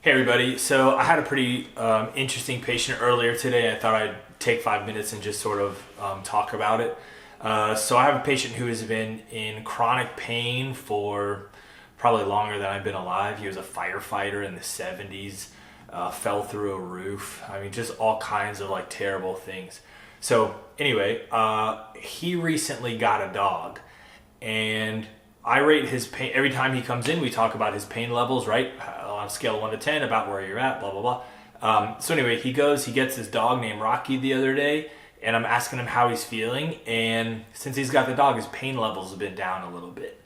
Hey everybody, so I had a pretty interesting patient earlier today. I thought I'd take 5 minutes and just sort of talk about it. So I have a patient who has been in chronic pain for probably longer than I've been alive. He was a firefighter in the 70s, fell through a roof. I mean, just all kinds of like terrible things. So anyway, he recently got a dog, and I rate his pain. Every time he comes in, we talk about his pain levels, right? On a scale of 1 to 10, about where you're at, blah, blah, blah. So anyway, he gets his dog named Rocky the other day, and I'm asking him how he's feeling. And since he's got the dog, his pain levels have been down a little bit.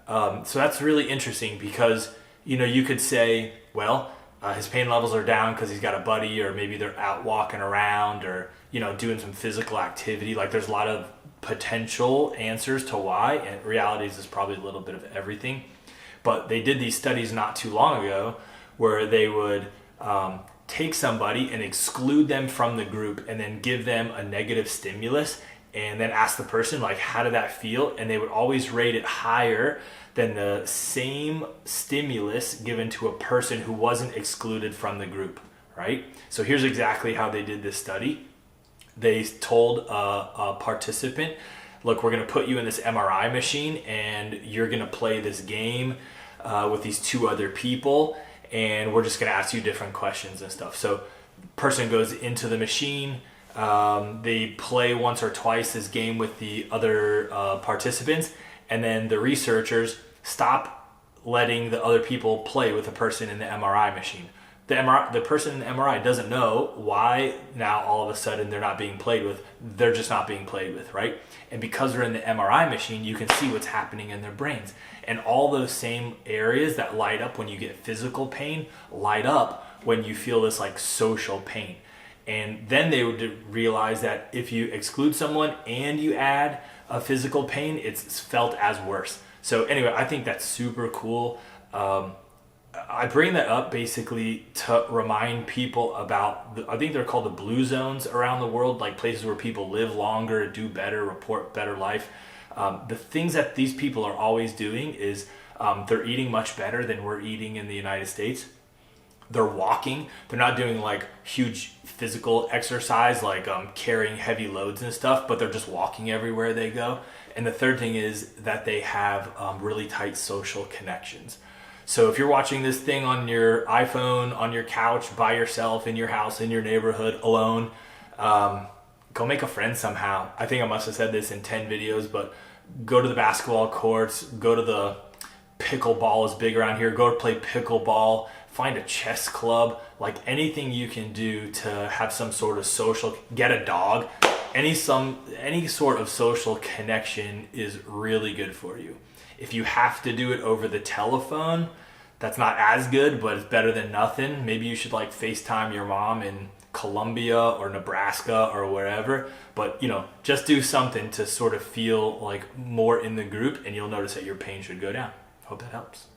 So that's really interesting because, you could say, well, his pain levels are down because he's got a buddy, or maybe they're out walking around, or, doing some physical activity. Like, there's a lot of potential answers to why, and reality is probably a little bit of everything. But they did these studies not too long ago where they would take somebody and exclude them from the group and then give them a negative stimulus and then ask the person, like, how did that feel? And they would always rate it higher than the same stimulus given to a person who wasn't excluded from the group, right? So here's exactly how they did this study. They told a participant, look, we're going to put you in this MRI machine and you're going to play this game with these two other people, and we're just going to ask you different questions and stuff. So the person goes into the machine, they play once or twice this game with the other participants, and then the researchers stop letting the other people play with the person in the MRI machine. The person in the MRI doesn't know why now all of a sudden they're not being played with. They're just not being played with, right? And because they're in the MRI machine, you can see what's happening in their brains. And all those same areas that light up when you get physical pain light up when you feel this like social pain. And then they would realize that if you exclude someone and you add a physical pain, it's felt as worse. So anyway, I think that's super cool. I bring that up basically to remind people about, I think they're called the blue zones around the world, like places where people live longer, do better, report better life. The things that these people are always doing is they're eating much better than we're eating in the United States. They're walking. They're not doing like huge physical exercise, like carrying heavy loads and stuff, but they're just walking everywhere they go. And the third thing is that they have really tight social connections. So if you're watching this thing on your iPhone, on your couch, by yourself, in your house, in your neighborhood, alone, go make a friend somehow. I think I must have said this in 10 videos, but go to the basketball courts, go to the pickleball is big around here, go to play pickleball, find a chess club, like anything you can do to have some sort of social, get a dog, any sort of social connection is really good for you. If you have to do it over the telephone, that's not as good, but it's better than nothing. Maybe you should like FaceTime your mom in Colombia or Nebraska or wherever. But, just do something to sort of feel like more in the group, and you'll notice that your pain should go down. Hope that helps.